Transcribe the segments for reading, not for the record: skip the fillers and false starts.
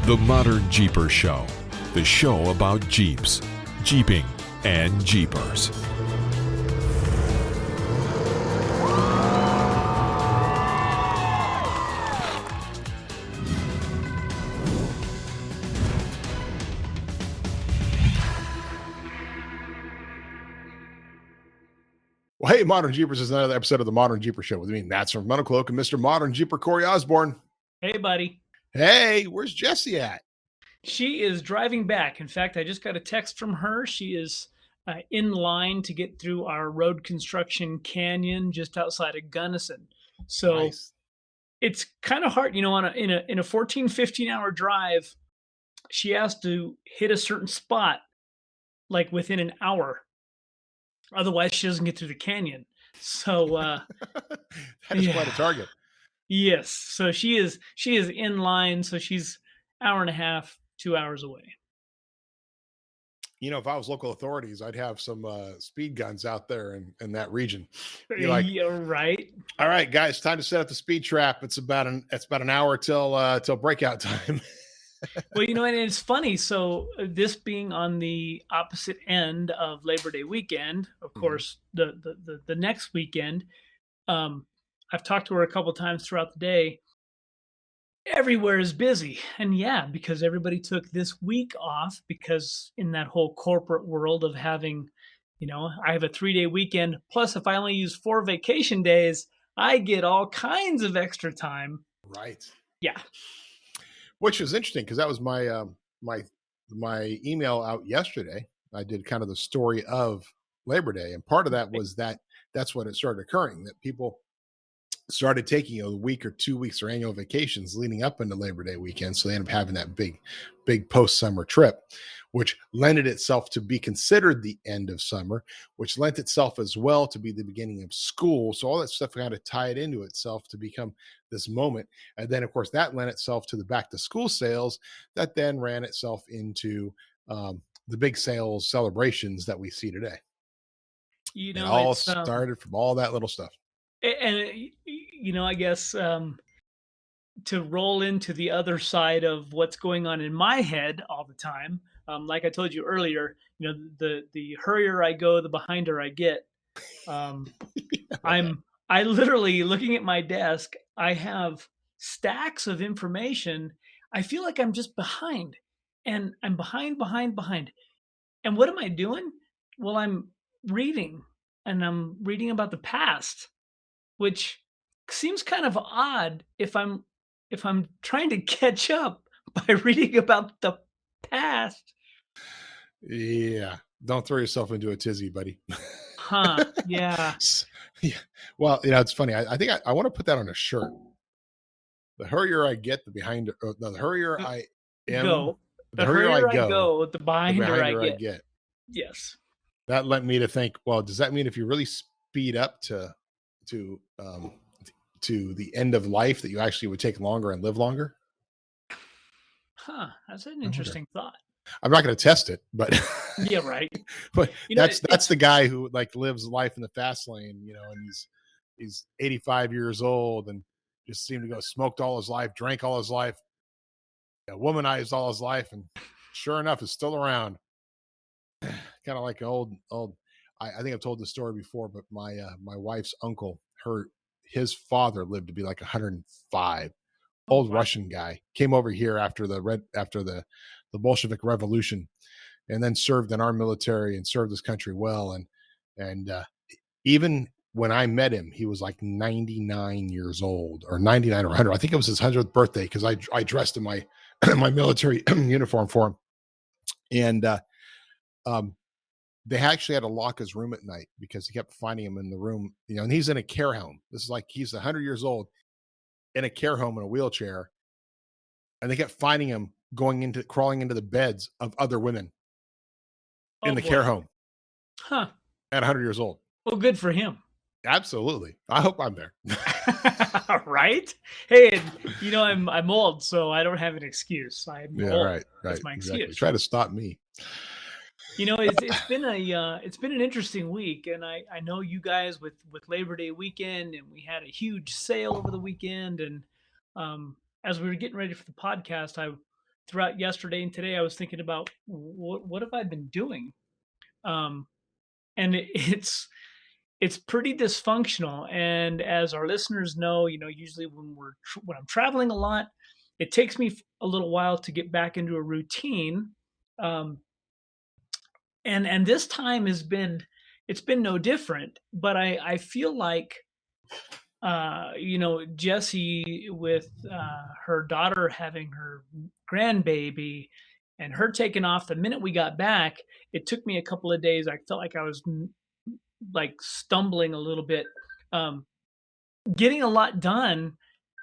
The ModernJeeper Show, the show about Jeeps, Jeeping, and Jeepers. Well, hey, Modern Jeepers is another episode of the ModernJeeper Show with me, Matson from MetalCloak, and Mr. Modern Jeeper Corey Osborne. Hey, buddy. Hey, where's Jessy at? She is driving back. In fact, I just got a text from her. She is in line to get through our road construction canyon just outside of Gunnison. So Nice. It's kind of hard, in a 14, 15-hour drive, she has to hit a certain spot like within an hour. Otherwise, she doesn't get through the canyon. So That is quite a target. Yes. So she is in line. So she's hour and a half, 2 hours away. You know, if I was local authorities, I'd have some speed guns out there in that region. You're like, Yeah, right. all right, guys, time to set up the speed trap. It's about an hour till breakout time. Well, and it's funny. So this being on the opposite end of Labor Day weekend, of course, the next weekend, I've talked to her a couple of times throughout the day. Everywhere is busy. And yeah, because everybody took this week off, because in that whole corporate world of having, I have a 3-day weekend. Plus, if I only use 4 vacation days, I get all kinds of extra time. Right. Yeah. Which is interesting because that was my my email out yesterday. I did kind of the story of Labor Day, and part of that was that's when it started occurring, that people started taking a week or 2 weeks or annual vacations leading up into Labor Day weekend. So they end up having that big post-summer trip, which lended itself to be considered the end of summer, which lent itself as well to be the beginning of school. So all that stuff kind of tied into itself to become this moment. And then, of course, that lent itself to the back to school sales that then ran itself into the big sales celebrations that we see today. It all started from all that little stuff. And, I guess to roll into the other side of what's going on in my head all the time, like I told you earlier, the hurrier I go, the behinder I get. I literally, looking at my desk, I have stacks of information. I feel like I'm just behind, and I'm behind. And what am I doing? Well, I'm reading, and I'm reading about the past, which seems kind of odd if I'm trying to catch up by reading about the past. Yeah. Don't throw yourself into a tizzy, buddy. Huh. Yeah. Yeah. Well, it's funny. I think I want to put that on a shirt. The hurrier I get, the hurrier I am. Go. The hurrier I go, the behinder I get. Yes. That led me to think, well, does that mean if you really speed up to the end of life that you actually would take longer and live longer? Huh. That's an interesting thought. I'm not going to test it, but yeah, right. But that's the guy who like lives life in the fast lane, and he's 85 years old and just seemed to go smoked all his life, drank all his life, womanized all his life, and sure enough is still around. Kind of like old. I think I've told this story before, but my wife's uncle, his father lived to be like 105. Old Russian guy, came over here after the Bolshevik Revolution, and then served in our military and served this country well. And even when I met him, he was like 99 years old, or 99 or 100. I think it was his 100th birthday, because I dressed in my my military uniform for him. And they actually had to lock his room at night because he kept finding him in the room, and he's in a care home. This is like, he's 100 years old in a care home in a wheelchair. And they kept finding him crawling into the beds of other women in the care home. Huh. At 100 years old. Well, good for him. Absolutely. I hope I'm there. Right? Hey, I'm old, so I don't have an excuse. I'm old. Right. That's my excuse. Exactly. Try to stop me. It's been an interesting week, and I know you guys with Labor Day weekend, and we had a huge sale over the weekend, and as we were getting ready for the podcast, throughout yesterday and today, I was thinking about what have I been doing? Um, and it's pretty dysfunctional. And as our listeners know, usually when I'm traveling a lot, it takes me a little while to get back into a routine. Um, and this time it's been no different. But I feel like Jessy with her daughter having her grandbaby and her taking off the minute we got back, it took me a couple of days. I felt like I was like stumbling a little bit, um, getting a lot done,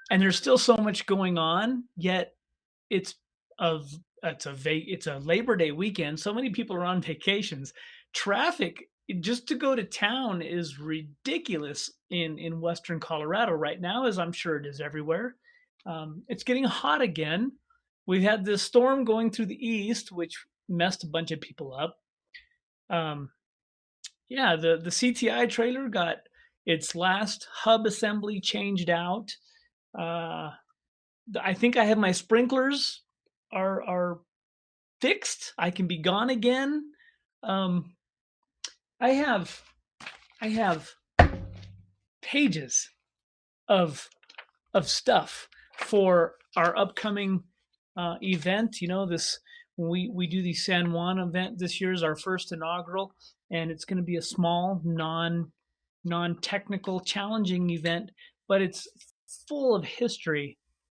and there's still so much going on. Yet it's of it's a Labor Day weekend. So many people are on vacations. Traffic just to go to town is ridiculous in Western Colorado right now, as I'm sure it is everywhere. It's getting hot again. We've had this storm going through the east, which messed a bunch of people up. Um, yeah, the CTI trailer got its last hub assembly changed out. Uh, I think I have my sprinklers are fixed. I can be gone again. Um, I have I have pages of stuff for our upcoming event. This we do the San Juan event this year is our first inaugural, and it's going to be a small, non-technical, challenging event, but it's full of history.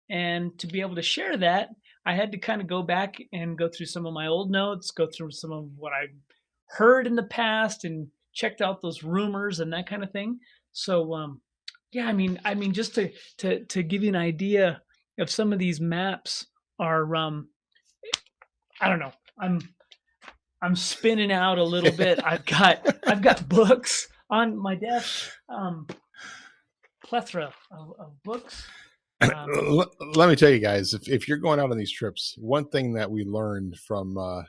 And to be able to share that, I had to kind of go back and go through some of my old notes, go through some of what I heard in the past, and checked out those rumors and that kind of thing. So, yeah, I mean, just to give you an idea of some of these maps are, I don't know, I'm spinning out a little bit. I've got books on my desk, plethora of books. Let me tell you guys, if you're going out on these trips, one thing that we learned from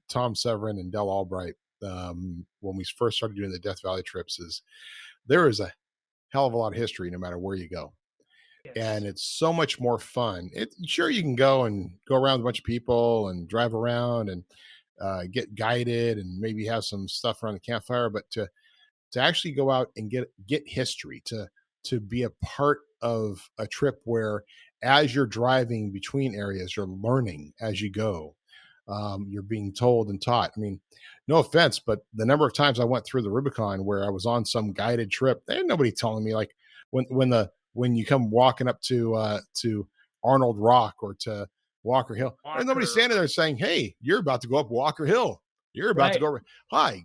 Tom Severin and Del Albright when we first started doing the Death Valley trips is there is a hell of a lot of history no matter where you go. Yes. And it's so much more fun. Sure, you can go around with a bunch of people and drive around and get guided and maybe have some stuff around the campfire, but to actually go out and get history, to be a part of a trip where as you're driving between areas, you're learning as you go. You're being told and taught. I mean, no offense, but the number of times I went through the Rubicon where I was on some guided trip, there ain't nobody telling me, like when you come walking up to Arnold Rock or to Walker Hill, there's nobody standing there saying, "Hey, you're about to go up Walker Hill. You're about to go. Hi."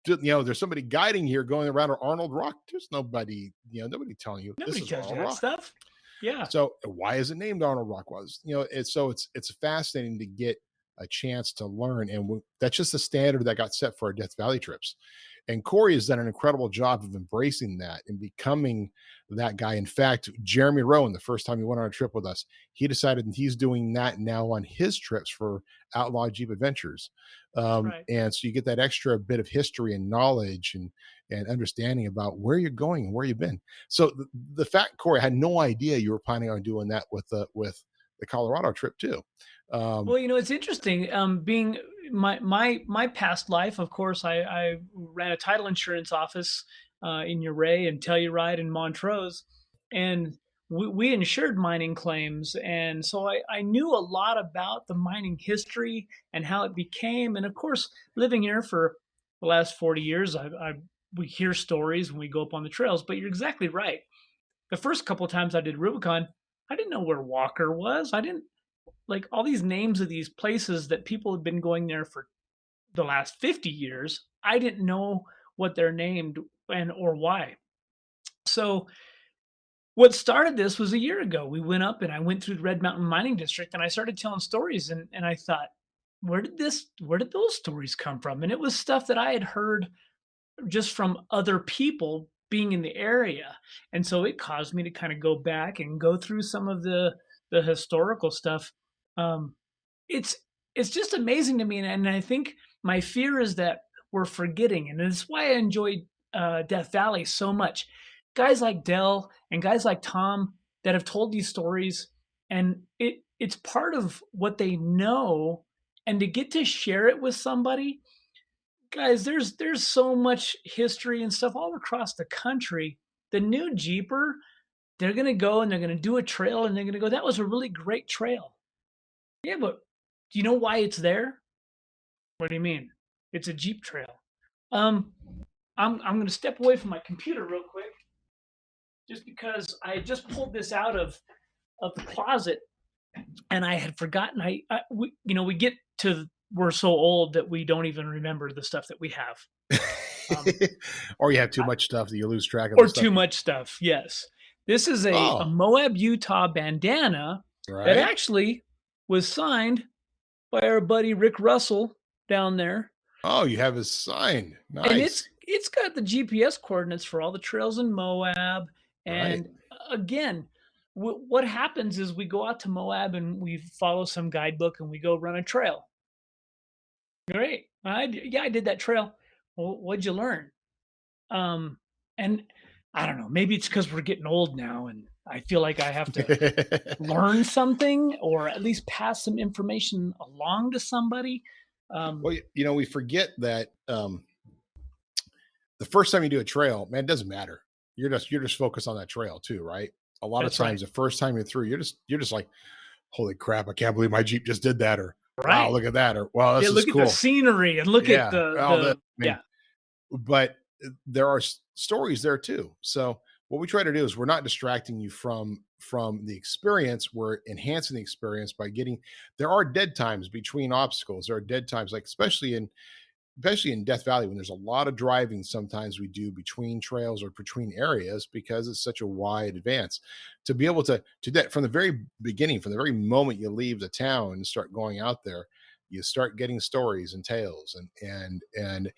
There's somebody guiding here going around Arnold Rock. There's nobody, nobody telling you nobody this is Arnold that Rock stuff. Yeah. So why is it named Arnold Rock? It's fascinating to get a chance to learn, and that's just the standard that got set for our Death Valley trips. And Corey has done an incredible job of embracing that and becoming that guy. In fact, Jeremy Rowan, the first time he went on a trip with us, he decided that he's doing that now on his trips for Outlaw Jeep Adventures. Right. And so you get that extra bit of history and knowledge and understanding about where you're going and where you've been. So the fact, Corey, I had no idea you were planning on doing that with the Colorado trip too. Well, it's interesting. Being my past life, of course, I ran a title insurance office in Uray and Telluride and Montrose, and we insured mining claims, and so I knew a lot about the mining history and how it became. And of course, living here for the last 40 years, we hear stories when we go up on the trails. But you're exactly right. The first couple of times I did Rubicon, I didn't know where Walker was. I didn't like all these names of these places that people have been going there for the last 50 years. I didn't know what they're named or why. So what started this was a year ago. We went up and I went through the Red Mountain Mining District and I started telling stories, and I thought, where did those stories come from? And it was stuff that I had heard just from other people being in the area. And so it caused me to kind of go back and go through some of the historical stuff. It's just amazing to me, and I think my fear is that we're forgetting, and it's why I enjoyed Death Valley so much. Guys like Del and guys like Tom that have told these stories, and it's part of what they know, and to get to share it with somebody, guys, there's so much history and stuff all across the country. The new Jeeper, they're gonna go and they're gonna do a trail and they're gonna go, that was a really great trail. Yeah, but do you know why it's there? What do you mean? It's a Jeep trail. Um, I'm gonna step away from my computer real quick, just because I just pulled this out of the closet and I had forgotten. We get to we're so old that we don't even remember the stuff that we have. Or you have too much stuff that you lose track of. Or too much stuff. Yes, this is a Moab, Utah bandana that actually was signed by our buddy Rick Russell down there. Oh, you have his sign. Nice. And it's got the GPS coordinates for all the trails in Moab. And again, what happens is we go out to Moab and we follow some guidebook and we go run a trail. Great. I did that trail. Well, what'd you learn? And I don't know, maybe it's because we're getting old now and I feel like I have to learn something or at least pass some information along to somebody. Well, we forget that the first time you do a trail, man, it doesn't matter. You're just focused on that trail too, right? A lot of times, the first time you're through, you're just like, holy crap, I can't believe my Jeep just did that, or wow, look at that, or wow, this is cool. Look at the scenery and look at But there are stories there too. So what we try to do is we're not distracting you from the experience. We're enhancing the experience by there are dead times between obstacles. There are dead times, like especially in Death Valley, when there's a lot of driving, sometimes we do between trails or between areas because it's such a wide advance. To be able to that from the very beginning, from the very moment you leave the town and start going out there, you start getting stories and tales, and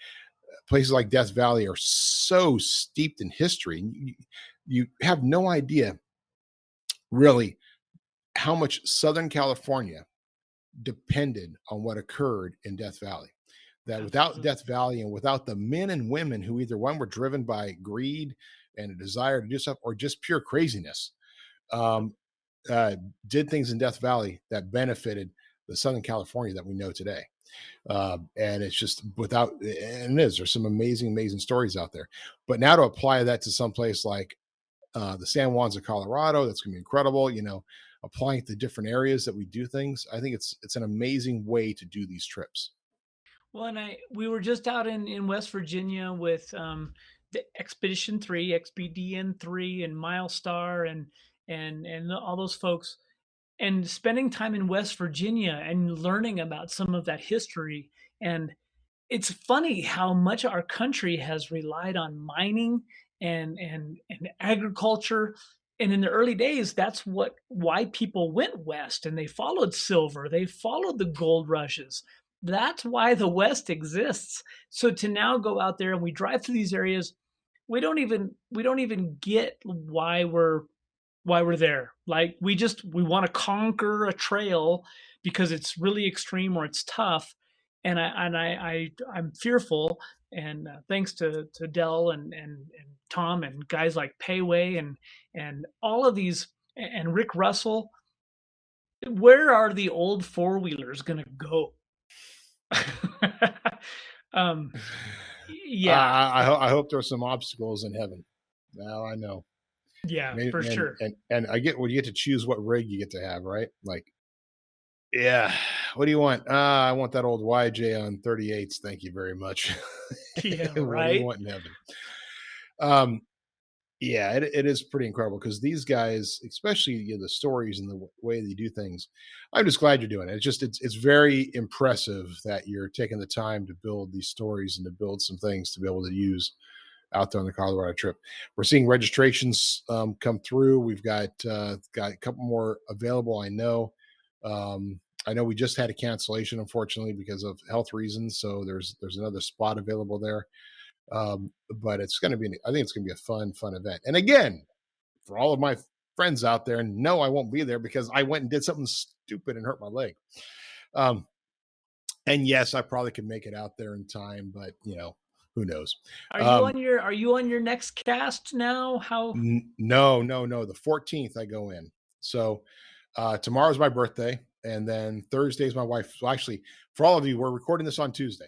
places like Death Valley are so steeped in history. You have no idea really how much Southern California depended on what occurred in Death Valley. That without Death Valley and without the men and women who either one were driven by greed and a desire to do stuff or just pure craziness, did things in Death Valley that benefited the Southern California that we know today. And it's just there's some amazing stories out there. But now to apply that to someplace like the San Juans of Colorado, that's going to be incredible. Applying it to different areas that we do things. I think it's an amazing way to do these trips. Well, and we were just out in West Virginia with the Expedition 3, XBDN 3, and Milestar, and all those folks, and spending time in West Virginia and learning about some of that history. And it's funny how much our country has relied on mining and agriculture. And in the early days, that's why people went west, and they followed silver, they followed the gold rushes. That's why the West exists. So to now go out there and we drive through these areas, we don't even get why we're there. Like we want to conquer a trail because it's really extreme or it's tough. And I'm fearful. And thanks to Dell and Tom and guys like Payway and all of these and Rick Russell, where are the old four-wheelers going to go? I hope there's some obstacles in heaven. Now I know. Yeah, for sure. And I get you get to choose what rig you get to have, right? Like, yeah. What do you want? I want that old YJ on 38s. Thank you very much. Yeah, what right. do you want in heaven? Yeah, it is pretty incredible because these guys, especially the stories and the way they do things, I'm just glad you're doing it. It's very impressive that you're taking the time to build these stories and to build some things to be able to use out there on the Colorado trip. We're seeing registrations come through. We've got a couple more available. I know we just had a cancellation, unfortunately, because of health reasons. So there's another spot available there. But it's going to be, I think it's going to be a fun event. And again, for all of my friends out there, no, I won't be there because I went and did something stupid and hurt my leg. And yes, I probably could make it out there in time, but who knows? Are you on your next cast now? How? No. The 14th I go in. So Tomorrow's my birthday, and then Thursday is my wife. So actually, for all of you, we're recording this on Tuesday.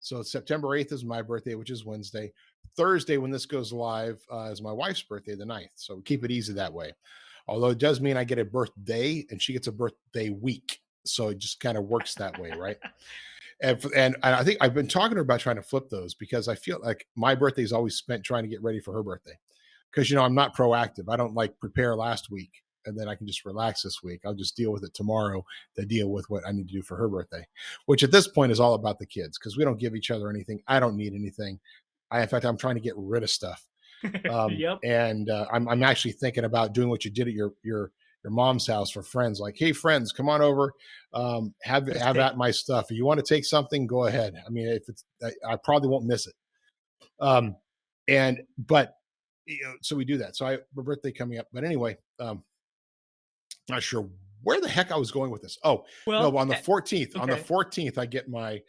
So September 8th is my birthday, which is Wednesday. Thursday, when this goes live, is my wife's birthday, the 9th. So keep it easy that way. Although it does mean I get a birthday and she gets a birthday week. So it just kind of works that way, right? And I think I've been talking to her about trying to flip those, because I feel like my birthday is always spent trying to get ready for her birthday. Because, you know, I'm not proactive. I don't like prepare last week and then I can just relax this week. I'll just deal with it tomorrow to deal with what I need to do for her birthday, which at this point is all about the kids, because we don't give each other anything. I don't need anything. In fact, I'm trying to get rid of stuff. Yep. And I'm actually thinking about doing what you did at your mom's house for friends. Like, hey, friends, come on over. Have at my stuff. If you want to take something, go ahead. I mean, if it's, I probably won't miss it. But you know, so we do that. So my birthday coming up. But anyway, not sure where the heck I was going with this. Oh, well, no, on the 14th. Okay. On the 14th, I get my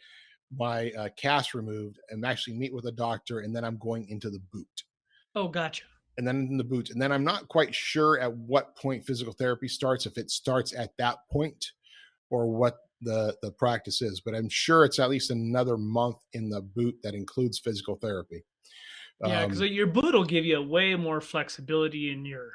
cast removed and actually meet with a doctor, and then I'm going into the boot. Oh, gotcha. And then in the boot. And then I'm not quite sure at what point physical therapy starts, if it starts at that point or what the practice is. But I'm sure it's at least another month in the boot that includes physical therapy. Yeah, because your boot will give you way more flexibility in your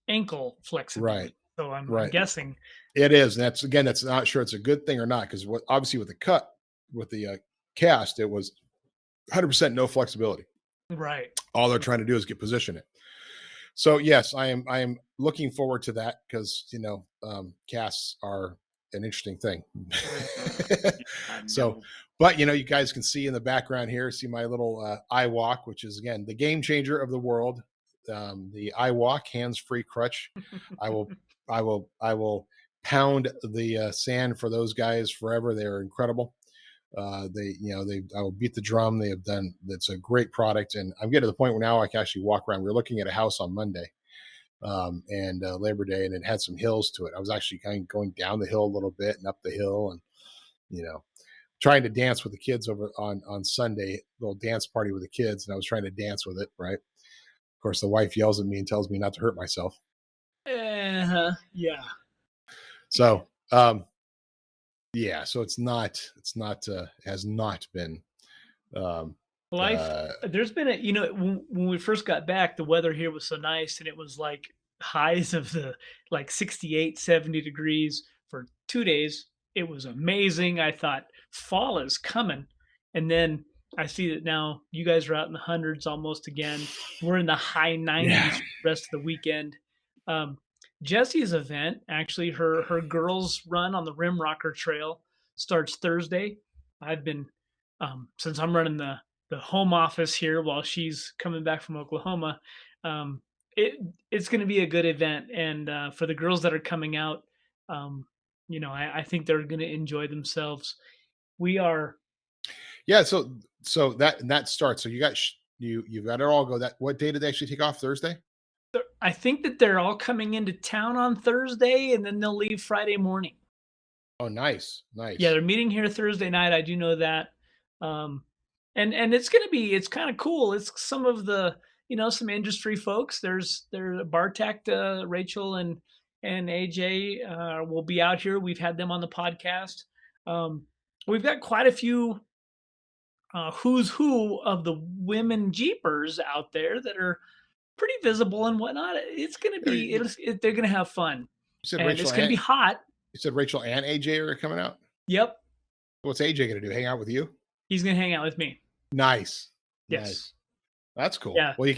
ankle flexibility. Right. So I'm guessing it is. And that's not sure it's a good thing or not, because obviously with the cut, with the cast, it was 100% no flexibility. Right. All they're trying to do is get position it. So yes, I am looking forward to that, because, you know, casts are an interesting thing. So, but you know, you guys can see in the background here, see my little iWalk, which is again the game changer of the world. The iWalk hands-free crutch. I will pound the sand for those guys forever. They're incredible. I will beat the drum. They have done. It's a great product, and I'm getting to the point where now I can actually walk around. We were looking at a house on Monday, and Labor Day, and it had some hills to it. I was actually kind of going down the hill a little bit and up the hill, and you know, trying to dance with the kids over on Sunday, little dance party with the kids, and I was trying to dance with it. Right. Of course, the wife yells at me and tells me not to hurt myself. Yeah. So, yeah, so it has not been life. There's been when we first got back, the weather here was so nice, and it was like highs of the like 68, 70 degrees for 2 days. It was amazing. I thought fall is coming. And then I see that now you guys are out in the hundreds almost again. We're in the high 90s for the rest of the weekend. Jessy's event, actually, her girls run on the Rim Rocker Trail starts Thursday. I've been, since I'm running the home office here while she's coming back from Oklahoma, it's going to be a good event. And for the girls that are coming out, I think they're going to enjoy themselves. We are. Yeah. So that starts. So you've got it all go. What day did they actually take off? Thursday? I think that they're all coming into town on Thursday, and then they'll leave Friday morning. Oh, nice. Yeah, they're meeting here Thursday night. I do know that. And it's kind of cool. It's some of the, some industry folks. There's Bartek, Rachel and AJ will be out here. We've had them on the podcast. We've got quite a few who's who of the women Jeepers out there that are pretty visible and whatnot. It's going to be, they're going to have fun. And it's going to be hot. You said Rachel and AJ are coming out? Yep. What's AJ going to do? Hang out with you? He's going to hang out with me. Nice. Yes. Nice. That's cool. Yeah. Well, you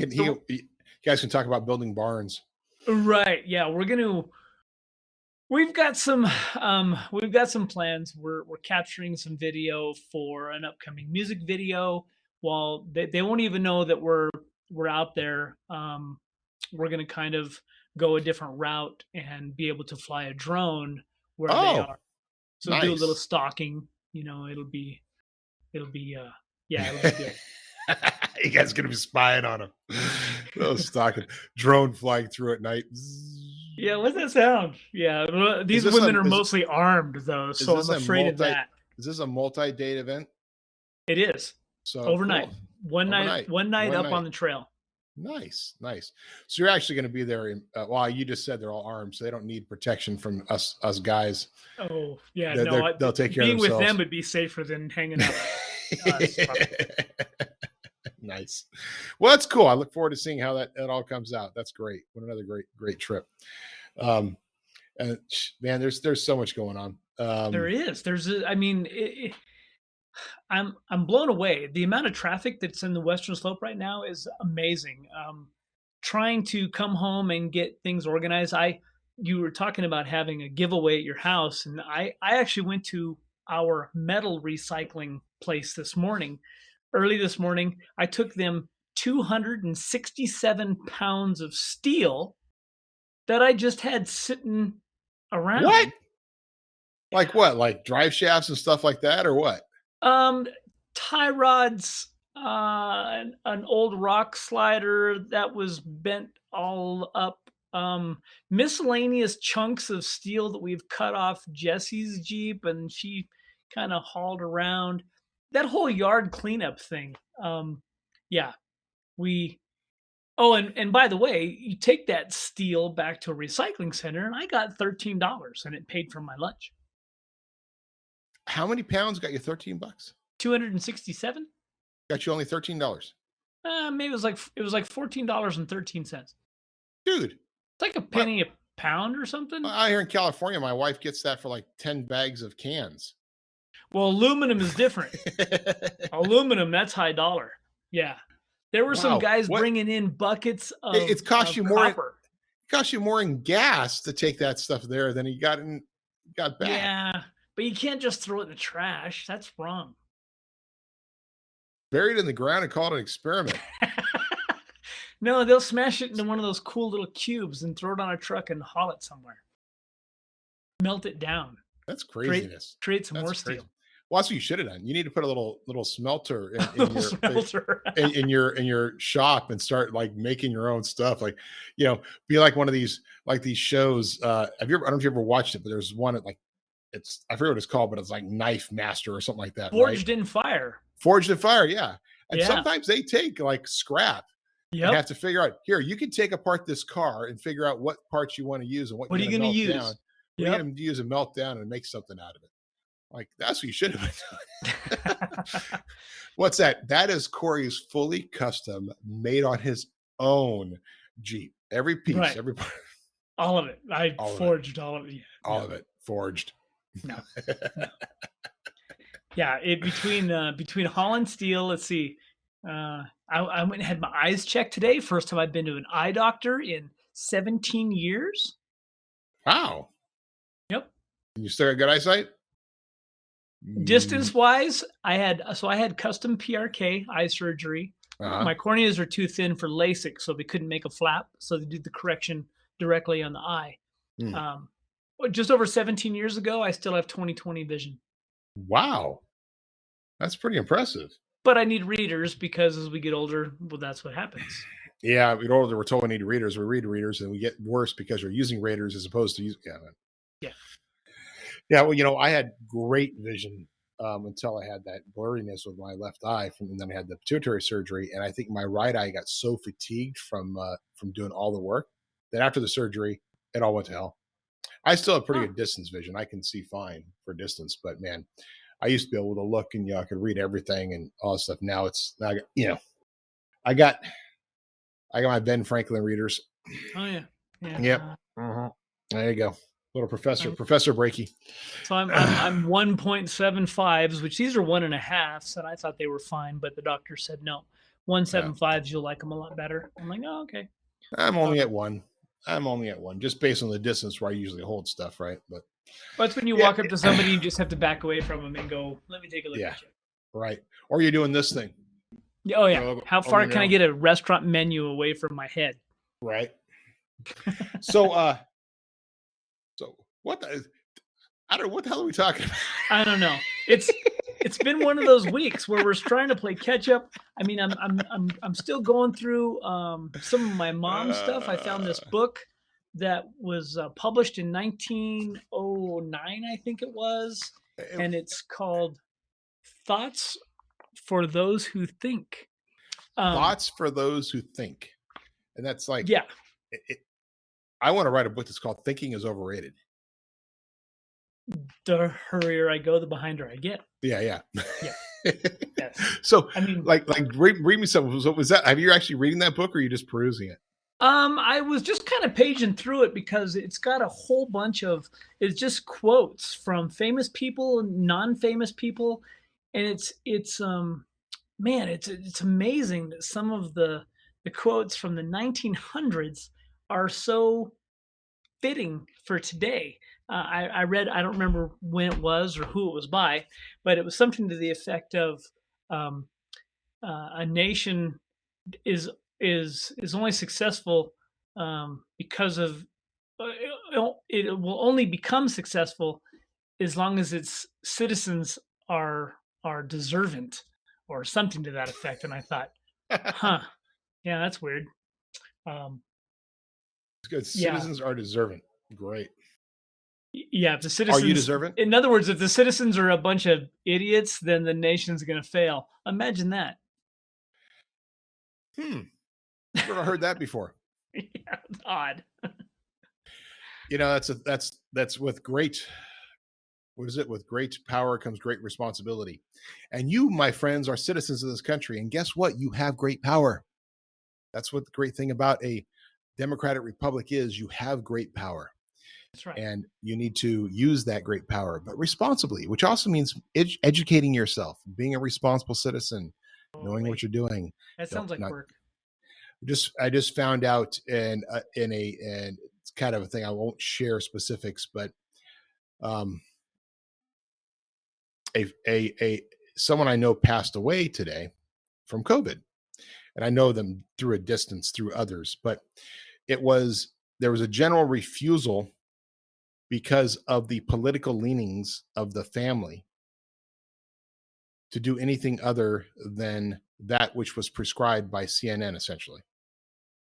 guys can talk about building barns. Right. Yeah. We've got some plans. We're capturing some video for an upcoming music video. While they won't even know that we're out there. We're going to kind of go a different route and be able to fly a drone where they are. So nice. Do a little stalking, it'll be good. You guys going to be spying on them. Little stalking, drone flying through at night. Yeah. What's that sound? Yeah. These women are mostly armed though. So I'm afraid of that. Is this a multi-date event? It is. So overnight. Cool. One night up on the trail. Nice. So you're actually going to be there. Well, you just said they're all armed, so they don't need protection from us guys. Oh yeah, They'll take care of themselves. Being with them would be safer than hanging out. Nice. Well, that's cool. I look forward to seeing how that all comes out. That's great. What another great trip. And man, there's so much going on. There is. I'm blown away. The amount of traffic that's in the Western Slope right now is amazing. Trying to come home and get things organized. You were talking about having a giveaway at your house, and I actually went to our metal recycling place early this morning. I took them 267 pounds of steel that I just had sitting around. What? Like what? Like drive shafts and stuff like that, or what? Tie rods, an old rock slider that was bent all up, miscellaneous chunks of steel that we've cut off Jessy's Jeep, and she kind of hauled around. That whole yard cleanup thing. And by the way, you take that steel back to a recycling center, and I got $13, and it paid for my lunch. How many pounds got you $13? 267. Got you only $13. Maybe it was like $14.13. Dude, it's like a penny a pound or something. Out here in California, my wife gets that for like 10 bags of cans. Well, aluminum is different. Aluminum, that's high dollar. Yeah, there were some guys bringing in buckets of. It cost you more. It cost you more in gas to take that stuff there than you got back. Yeah, but you can't just throw it in the trash. That's wrong. Buried in the ground and call it an experiment. No, they'll smash it into one of those cool little cubes and throw it on a truck and haul it somewhere. Melt it down. That's craziness. Create some more steel. Well, that's what you should have done. You need to put a little smelter in your shop and start like making your own stuff. Like, be like one of these shows. I don't know if you ever watched it, but there's one at like I forget what it's called, but it's like Knife Master or something like that. Forged in Fire. Forged in Fire, yeah. And sometimes they take like scrap. Yep. You have to figure out, here, you can take apart this car and figure out what parts you want to use and what are you going to use. You're going to use a meltdown and make something out of it. Like, that's what you should have been doing. What's that? That is Corey's fully custom, made on his own Jeep. Every piece, every part. All of it. I forged all of it. Yeah. All of it. Forged. No. Yeah, between Holland Steel, let's see. I went and had my eyes checked today. First time I've been to an eye doctor in 17 years. Wow. Yep. You still got good eyesight? Distance wise, I had custom PRK eye surgery. Uh-huh. My corneas are too thin for LASIK, so they couldn't make a flap. So they did the correction directly on the eye. Just over 17 years ago, I still have 20/20 vision. Wow. That's pretty impressive. But I need readers because as we get older, well, that's what happens. Yeah, we get older, we're told we need readers. We read readers, and we get worse because we're using readers as opposed to using. Yeah. Well, I had great vision until I had that blurriness with my left eye, and then I had the pituitary surgery, and I think my right eye got so fatigued from doing all the work that after the surgery, it all went to hell. I still have pretty good distance vision. I can see fine for distance, but man, I used to be able to look and I could read everything and all this stuff. Now I got my Ben Franklin readers. Oh yeah. Yep. There you go. Little Professor Breaky. So I'm 1.75s, which these are 1.5s, and I thought they were fine, but the doctor said no. 1.75s, you'll like them a lot better. I'm like, oh, okay. I'm only at one, just based on the distance where I usually hold stuff, right? But that's when you walk up to somebody, you just have to back away from them and go, let me take a look at you. Right. Or you're doing this thing. Oh, yeah. How far can I get a restaurant menu away from my head? Right. So what the hell are we talking about? I don't know. It's been one of those weeks where we're trying to play catch up. I mean, I'm still going through some of my mom's stuff. I found this book that was published in 1909, I think it was, and it's called Thoughts for Those Who Think. Thoughts for Those Who Think. And that's like, Yeah. I want to write a book that's called Thinking is Overrated. The hurrier I go, the behinder I get. Yeah. Yeah. Yes. So I mean, read me something. So was that, have you actually reading that book or are you just perusing it? I was just kind of paging through it because it's got a whole bunch of, it's just quotes from famous people, non-famous people. And it's man, it's amazing that some of the quotes from the 1900s are so fitting for today. I read, I don't remember when it was or who it was by, but it was something to the effect of a nation is only successful because of it will only become successful as long as its citizens are deserving, or something to that effect. And I thought, huh, yeah, that's weird. It's good. Citizens are deserving. Great. Yeah, if the citizens are you deserving? In other words, if the citizens are a bunch of idiots, then the nation's going to fail. Imagine that. Never heard that before. Yeah, it's odd. You know, that's with great. What is it? With great power comes great responsibility. And you, my friends, are citizens of this country. And guess what? You have great power. That's what the great thing about a democratic republic is. You have great power. That's right. And you need to use that great power, but responsibly, which also means educating yourself, being a responsible citizen, knowing what you're doing. That sounds like work. I just found out and it's kind of a thing. I won't share specifics, but someone I know passed away today from COVID, and I know them through a distance through others, but there was a general refusal because of the political leanings of the family to do anything other than that which was prescribed by CNN, essentially.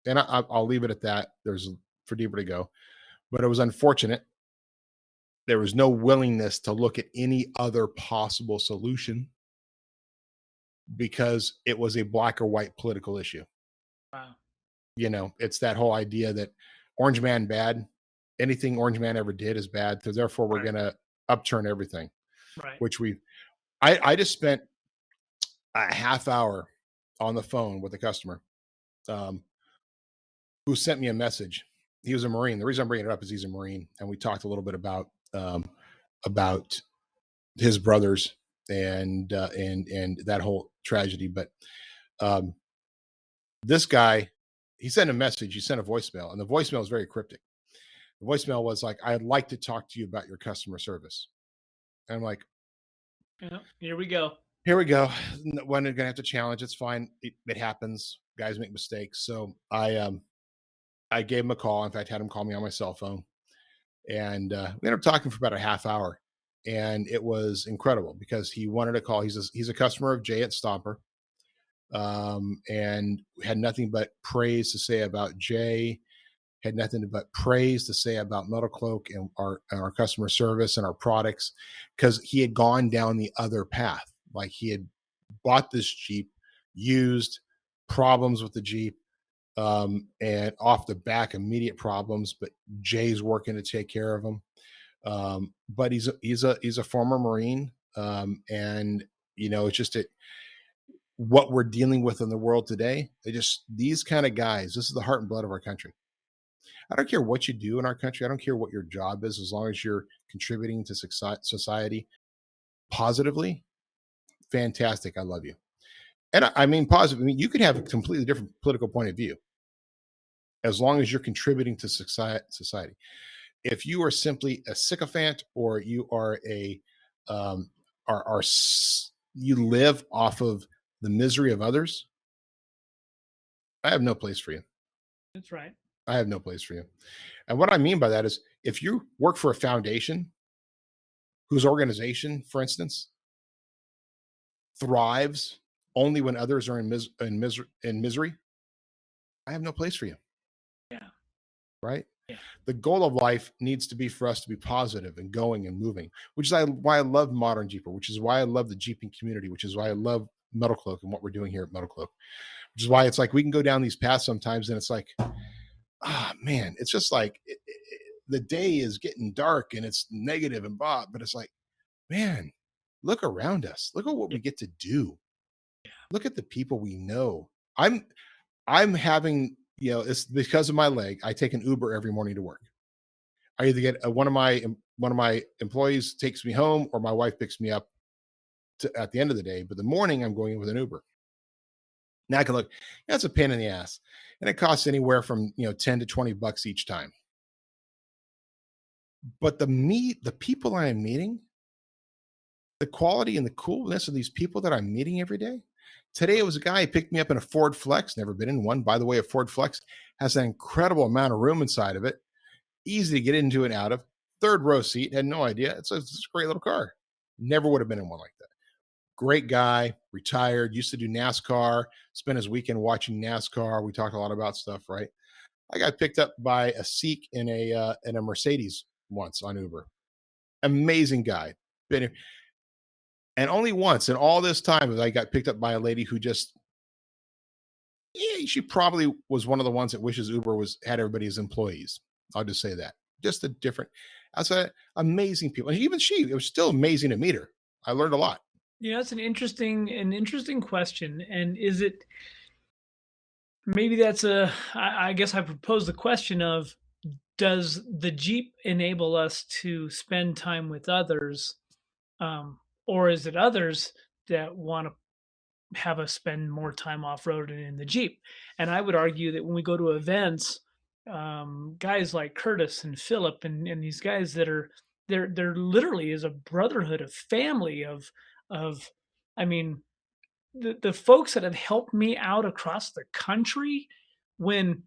And I'll leave it at that. There's for deeper to go, but it was unfortunate. There was no willingness to look at any other possible solution because it was a black or white political issue. Wow. You know, it's that whole idea that Orange Man bad. Anything Orange Man ever did is bad. So therefore we're going to upturn everything. Right. Which I just spent a half hour on the phone with a customer who sent me a message. He was a Marine. The reason I'm bringing it up is he's a Marine. And we talked a little bit about his brothers and that whole tragedy. But this guy, he sent a message, he sent a voicemail, and the voicemail is very cryptic. The voicemail was like, I'd like to talk to you about your customer service. And I'm like, here we go. Here we go. When they're gonna have to challenge, it's fine. It happens. Guys make mistakes. So I gave him a call. In fact, had him call me on my cell phone. And we ended up talking for about a half hour. And it was incredible because he wanted a call. He's a customer of Jay at Stomper. And had nothing but praise to say about Jay, had nothing but praise to say about MetalCloak and our customer service and our products, because he had gone down the other path. Like he had bought this Jeep, used, problems with the Jeep, and off the back, immediate problems, but Jay's working to take care of him. But he's a former Marine. And you know, it's just what we're dealing with in the world today. These kind of guys, this is the heart and blood of our country. I don't care what you do in our country. I don't care what your job is, as long as you're contributing to society positively. Fantastic. I love you. And I mean positive. I mean, you could have a completely different political point of view as long as you're contributing to society. If you are simply a sycophant, or you are you live off of the misery of others, I have no place for you. That's right. I have no place for you. And what I mean by that is, if you work for a foundation whose organization, for instance, thrives only when others are in misery, I have no place for you. Yeah. Right? Yeah. The goal of life needs to be for us to be positive and going and moving, which is why I love Modern Jeeper, which is why I love the Jeeping community, which is why I love MetalCloak and what we're doing here at MetalCloak. which is why it's like we can go down these paths sometimes and it's like, man, it's just like the day is getting dark and it's negative and blah, but it's like, man, look around us. Look at what we get to do. Look at the people we know. I'm having, it's because of my leg. I take an Uber every morning to work. I either get one of my employees takes me home or my wife picks me up at the end of the day. But the morning I'm going in with an Uber. Now I can look, that's a pain in the ass. And it costs anywhere from, 10 to 20 bucks each time. But the people I am meeting, the quality and the coolness of these people that I'm meeting every day. Today, it was a guy who picked me up in a Ford Flex, never been in one. By the way, a Ford Flex has an incredible amount of room inside of it, easy to get into and out of. Third row seat, had no idea. It's a great little car. Never would have been in one like that. Great guy, retired, used to do NASCAR, spent his weekend watching NASCAR. We talked a lot about stuff, right? I got picked up by a Sikh in a Mercedes once on Uber. Amazing guy. And only once in all this time I got picked up by a lady who just, she probably was one of the ones that wishes Uber had everybody as employees. I'll just say that. Just a different, amazing people. And even it was still amazing to meet her. I learned a lot. It's an interesting question. And is it, maybe that's I guess I propose the question of, does the Jeep enable us to spend time with others? Or is it others that want to have us spend more time off-roading in the Jeep? And I would argue that when we go to events, guys like Curtis and Philip and these guys that are, they're literally is a brotherhood of family of I mean, the folks that have helped me out across the country when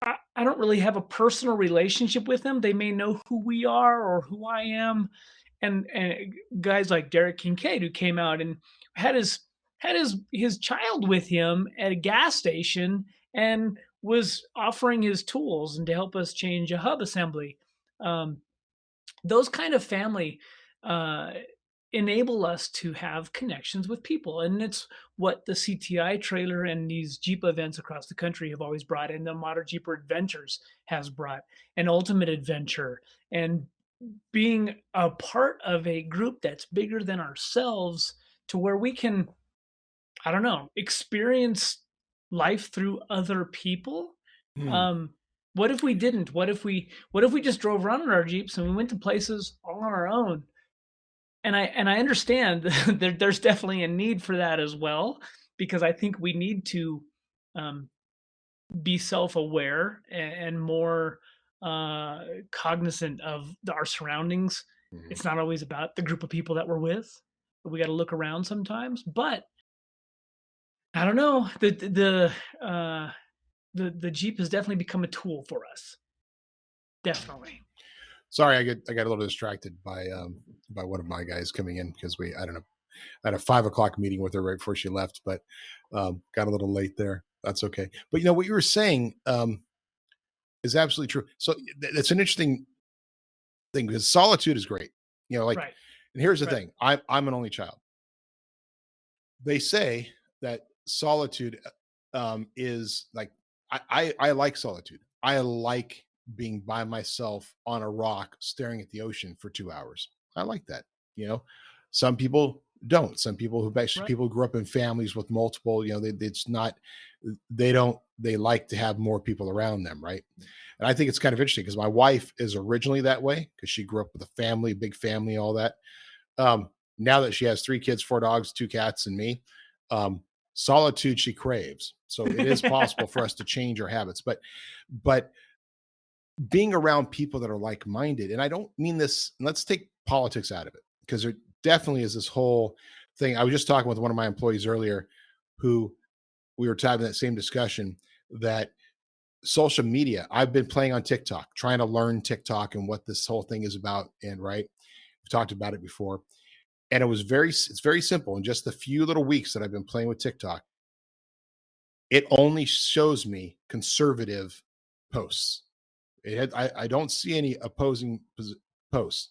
I don't really have a personal relationship with them. They may know who we are or who I am. And guys like Derek Kincaid, who came out and had his child with him at a gas station and was offering his tools and to help us change a hub assembly. Those kind of family enable us to have connections with people. And it's what the CTI trailer and these Jeep events across the country have always brought, and the ModernJeeper Adventures has brought, an Ultimate Adventure, and being a part of a group that's bigger than ourselves to where we can, I don't know, experience life through other people. What if we didn't? What if we just drove around in our Jeeps and we went to places all on our own? And I understand that there's definitely a need for that as well, because I think we need to be self-aware and more cognizant of our surroundings. Mm-hmm. It's not always about the group of people that we're with, but we got to look around sometimes. But I don't know, the Jeep has definitely become a tool for us. Definitely. Sorry, I got a little distracted by one of my guys coming in because I had a 5 o'clock meeting with her right before she left, but got a little late there. That's okay. But what you were saying is absolutely true. So it's an interesting thing because Solitude is great. Right. And here's the thing. I'm an only child. They say that Solitude is like, I like Solitude. I like being by myself on a rock staring at the ocean for 2 hours. I like that. Some people don't. Some people people grew up in families with multiple, they like to have more people around them. Right. And I think it's kind of interesting because my wife is originally that way because she grew up with a family, big family, all that. Now that she has 3 kids, 4 dogs, 2 cats, and me, Solitude she craves. So it is possible for us to change our habits, but being around people that are like-minded, and I don't mean this, let's take politics out of it, because there definitely is this whole thing. I was just talking with one of my employees earlier who we were having that same discussion that social media, I've been playing on TikTok, trying to learn TikTok and what this whole thing is about. And we've talked about it before. And it's very simple. In just the few little weeks that I've been playing with TikTok, it only shows me conservative posts. I don't see any opposing posts.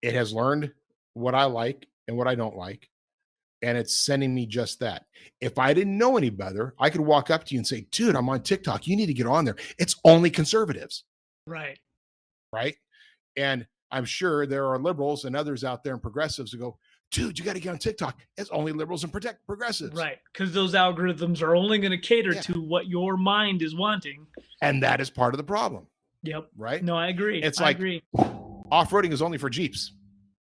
It has learned what I like and what I don't like. and it's sending me just that. If I didn't know any better, I could walk up to you and say, dude, I'm on TikTok. You need to get on there. It's only conservatives. Right. Right. And I'm sure there are liberals and others out there and progressives who go, dude, you got to get on TikTok. It's only liberals and progressives. Right. Because those algorithms are only going to cater to what your mind is wanting. And that is part of the problem. Yep. Right. No, I agree. It's I agree. Off-roading is only for Jeeps.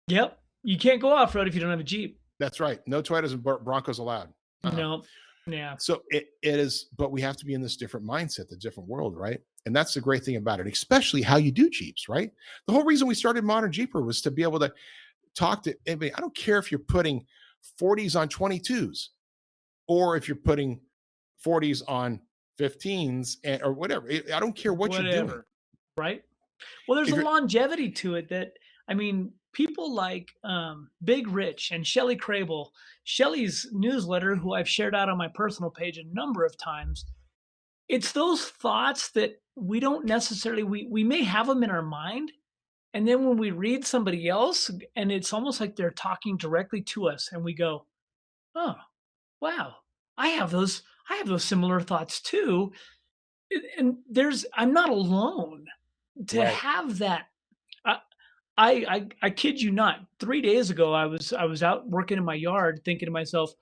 Yep. You can't go off-road if you don't have a Jeep. That's right. No Toyotas and Broncos allowed. No. Yeah. So it is, but we have to be in this different mindset, the different world, right? And that's the great thing about it, especially how you do Jeeps, right? The whole reason we started Modern Jeeper was to be able to talk to anybody. I don't care if you're putting 40s on 22s or if you're putting 40s on 15s or whatever. I don't care what you're doing. Right. Well, there's a longevity to it that, I mean, people like Big Rich and Shelly Crable, Shelly's newsletter, who I've shared out on my personal page a number of times. It's those thoughts that we don't necessarily, we may have them in our mind. And then when we read somebody else, and it's almost like they're talking directly to us, and we go, oh, wow, I have those similar thoughts too. And I'm not alone to have that. I kid you not. 3 days ago, I was out working in my yard, thinking to myself,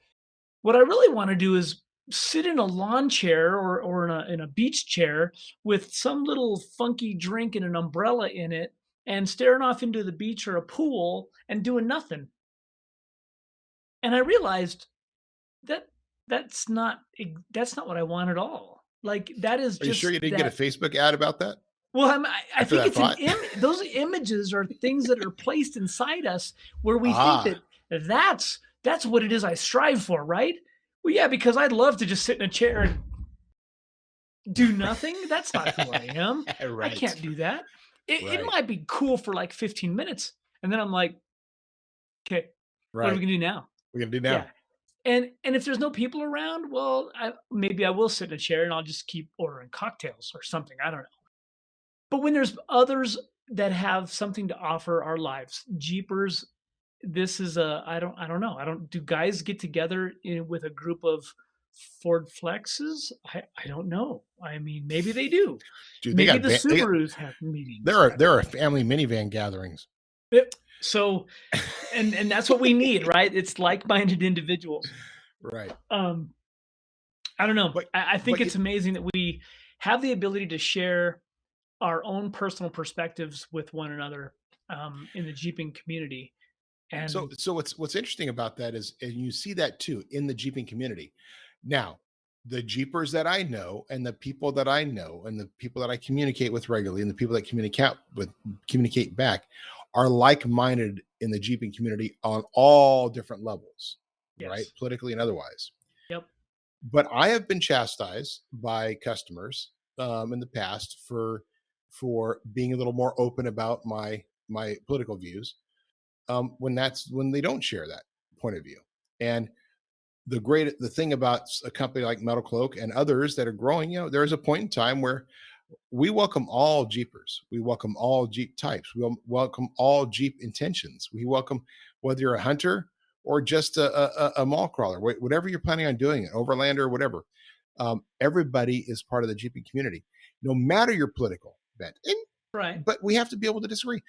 what I really want to do is sit in a lawn chair or in a beach chair with some little funky drink and an umbrella in it, and staring off into the beach or a pool and doing nothing. And I realized that that's not what I want at all. Like, that is just. Are you sure you didn't get a Facebook ad about that? Well, I think it's those images are things that are placed inside us where we think that that's what it is I strive for, right? Well, yeah, because I'd love to just sit in a chair and do nothing. That's not who I am. Right. I can't do that. It might be cool for like 15 minutes. And then I'm like, okay, what are we going to do now? We're going to do now. Yeah. And if there's no people around, well, maybe I will sit in a chair and I'll just keep ordering cocktails or something. I don't know. But when there's others that have something to offer our lives, Jeepers, this is I don't know. Do guys get together with a group of Ford Flexes? I don't know. I mean, maybe they do. Dude, maybe the Subarus have meetings. There are family minivan gatherings. So, and that's what we need, right? It's like-minded individuals. Right. I don't know. I think it's amazing that we have the ability to share our own personal perspectives with one another in the Jeeping community. And so what's interesting about that is, and you see that too in the Jeeping community. Now, the Jeepers that I know and the people that I know and the people that I communicate with regularly and the people that communicate back are like-minded in the Jeeping community on all different levels, right? Politically and otherwise. Yep. But I have been chastised by customers in the past for being a little more open about my political views when they don't share that point of view. And the thing about a company like MetalCloak and others that are growing, there is a point in time where we welcome all Jeepers. We welcome all Jeep types. We welcome all Jeep intentions. We welcome whether you're a hunter or just a mall crawler, whatever you're planning on doing, an overlander or whatever. Everybody is part of the Jeeping community, no matter your political bent. Right. But we have to be able to disagree.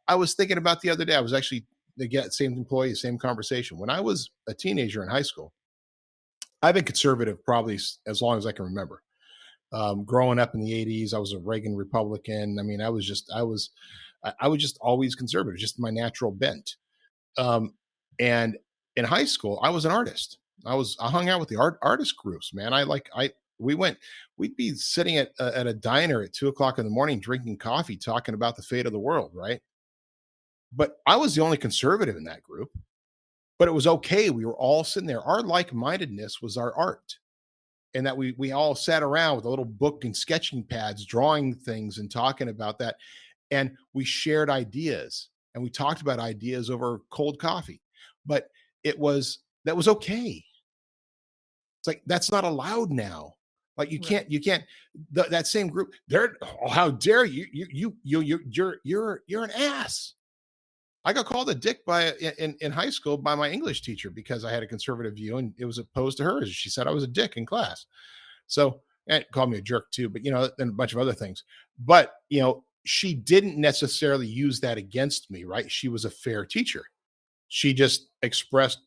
I was thinking about the other day. I was actually same employee, same conversation. When I was a teenager in high school, I've been conservative probably as long as I can remember. Growing up in the 80s, I was a Reagan Republican. I mean, I was just always conservative, just my natural bent. And in high school, I was an artist. I hung out with the artist groups, man. We'd be sitting at a diner at 2:00 in the morning, drinking coffee, talking about the fate of the world. Right. But I was the only conservative in that group, but it was okay. We were all sitting there. Our like-mindedness was our art. And that we all sat around with a little book and sketching pads, drawing things and talking about that. And we shared ideas and we talked about ideas over cold coffee, but that was okay. It's like, that's not allowed now. Like you can't, that same group how dare you, you're an ass. I got called a dick in high school by my English teacher because I had a conservative view, and it was opposed to hers. She said I was a dick in class. So, and called me a jerk too, but and a bunch of other things. But she didn't necessarily use that against me, right? She was a fair teacher. She just expressed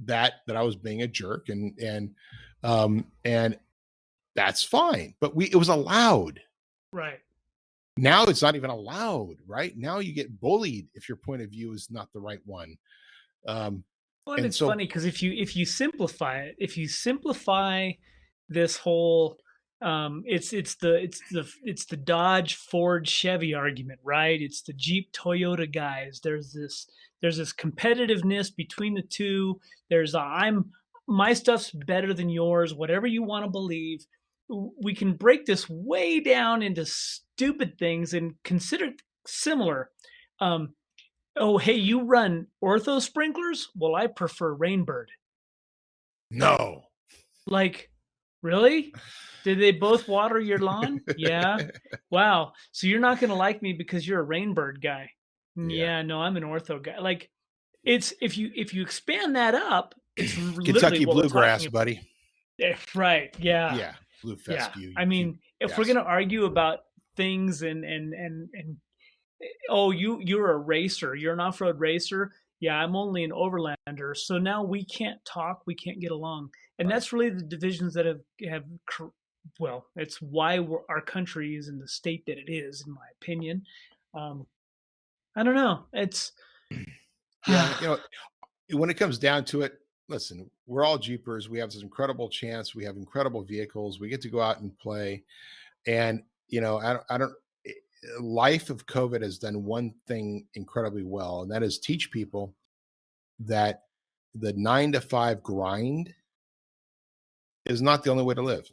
that I was being a jerk, and that's fine. But it was allowed. Right. Now it's not even allowed, right? Now you get bullied if your point of view is not the right one. Well, and it's funny because if you simplify it, if you simplify this whole it's the Dodge, Ford, Chevy argument, right? It's the Jeep, Toyota guys. There's this competitiveness between the two. There's my stuff's better than yours, whatever you want to believe. We can break this way down into stupid things and consider it similar. Oh, hey, you run ortho sprinklers? Well, I prefer Rainbird. No. Like, really? Did they both water your lawn? Yeah. Wow. So you're not going to like me because you're a Rainbird guy. Yeah, no, I'm an ortho guy. Like, it's if you expand that up, it's Kentucky bluegrass, buddy. Right. Yeah. Yeah. Blue fescue. I mean, if we're going to argue about things and oh, you're a racer, you're an off-road racer. Yeah, I'm only an overlander. So now we can't talk, we can't get along. And that's really the divisions that have well, it's why our country is in the state that it is, in my opinion. I don't know. It's when it comes down to it, listen, we're all Jeepers. We have this incredible chance. We have incredible vehicles. We get to go out and play. And, life of COVID has done one thing incredibly well, and that is teach people that the 9-to-5 grind is not the only way to live.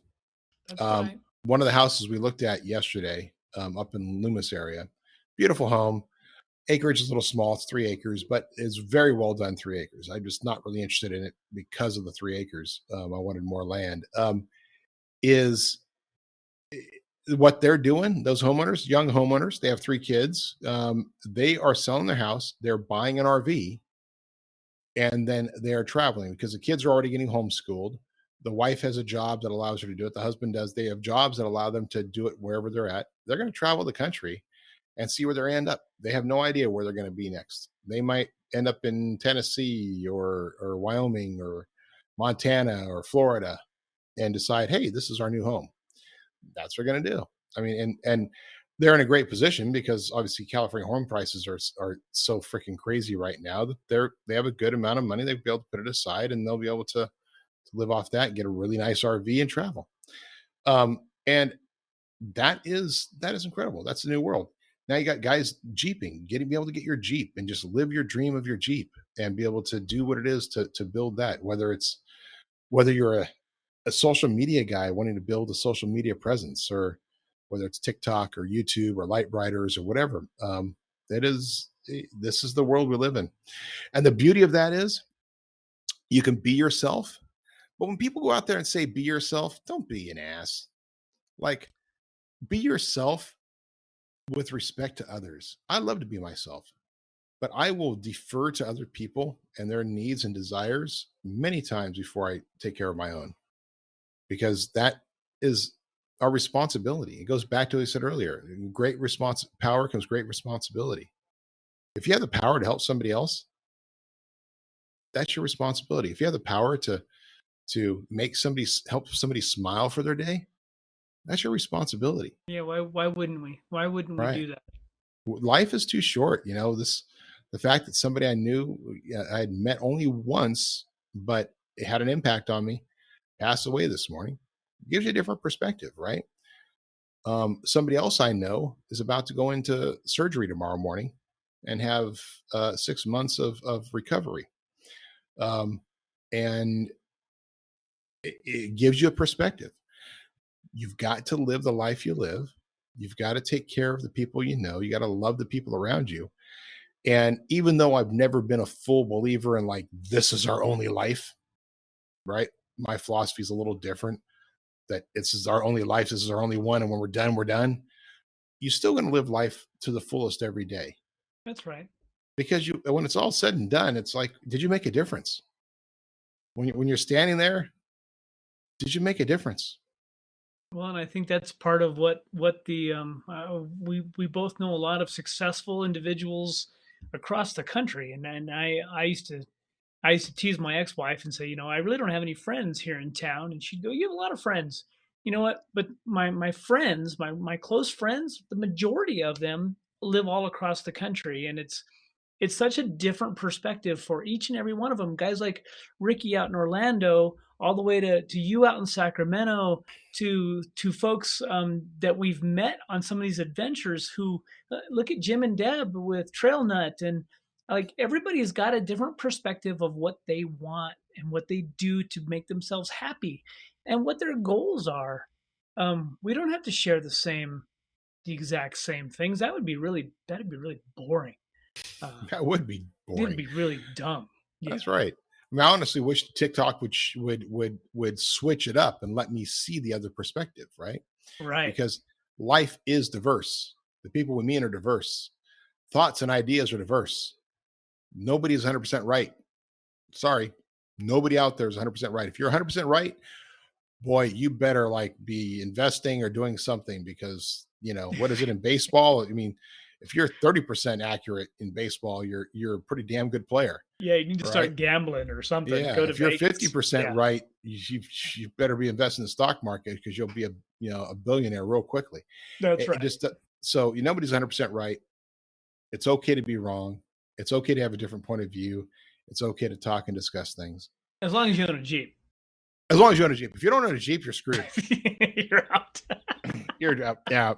That's right. One of the houses we looked at yesterday up in Loomis area, beautiful home. Acreage is a little small. It's 3 acres, but it's very well done 3 acres. I'm just not really interested in it because of the 3 acres. I wanted more land. Is what they're doing, those homeowners, young homeowners, they have 3 kids. They are selling their house. They're buying an RV, and then they're traveling because the kids are already getting homeschooled. The wife has a job that allows her to do it. The husband does. They have jobs that allow them to do it wherever they're at. They're going to travel the country and see where they end up. They have no idea where they're going to be next. They might end up in Tennessee or Wyoming or Montana or Florida and decide, hey, this is our new home. That's what they're going to do. I mean, and they're in a great position because obviously California home prices are so freaking crazy right now that they have a good amount of money. They'll be able to put it aside and they'll be able to live off that and get a really nice RV and travel. And that is incredible. That's a new world. Now you got guys Jeeping, be able to get your Jeep and just live your dream of your Jeep and be able to do what it is to build that, whether you're a social media guy wanting to build a social media presence, or whether it's TikTok or YouTube or Lightriders or whatever. This is the world we live in. And the beauty of that is you can be yourself. But when people go out there and say, be yourself, don't be an ass. Like, be yourself with respect to others. I love to be myself, but I will defer to other people and their needs and desires many times before I take care of my own, because that is our responsibility. It goes back to what I said earlier. Power comes great responsibility. If you have the power to help somebody else, that's your responsibility. If you have the power to help somebody smile for their day, that's your responsibility. Yeah. Why wouldn't we? Why wouldn't we do that? Life is too short. The fact that somebody I knew, I had met only once, but it had an impact on me, passed away this morning, gives you a different perspective, right? Somebody else I know is about to go into surgery tomorrow morning and have 6 months of recovery. And it gives you a perspective. You've got to live the life you live. You've got to take care of the people you know. You got to love the people around you. And even though I've never been a full believer in like, this is our only life, right? My philosophy is a little different, that this is our only life. This is our only one. And when we're done, we're done. You're still going to live life to the fullest every day. That's right. because when it's all said and done, it's like, did you make a difference? When you're standing there, did you make a difference? Well, and I think that's part of what the we both know a lot of successful individuals across the country, and I used to tease my ex-wife and say, you know, I really don't have any friends here in town, and she'd go, you have a lot of friends. You know what? But my friends, my close friends, the majority of them live all across the country, and it's such a different perspective for each and every one of them. Guys like Ricky out in Orlando, all the way to you out in Sacramento, to folks that we've met on some of these adventures. Who look at Jim and Deb with Trail Nut, and like everybody's got a different perspective of what they want and what they do to make themselves happy, and what their goals are. We don't have to share the exact same things. That'd be really boring. That would be boring. It'd be really dumb. Yeah. That's right. I mean, I honestly wish TikTok would switch it up and let me see the other perspective, right? Right. Because life is diverse. The people we meet are diverse. Thoughts and ideas are diverse. Nobody's 100% right. Sorry. Nobody out there is 100% right. If you're 100% right, boy, you better like be investing or doing something, because, you know, what is it in baseball? I mean, if you're 30% accurate in baseball, you're a pretty damn good player. Yeah, you need to start gambling or something. Yeah, go to if you're Vegas. 50% right, you better be investing in the stock market, because you'll be a billionaire real quickly. That's right. So nobody's 100% right. It's okay to be wrong. It's okay to have a different point of view. It's okay to talk and discuss things. As long as you own a Jeep. As long as you own a Jeep. If you don't own a Jeep, you're screwed. You're out. You're out. Yeah.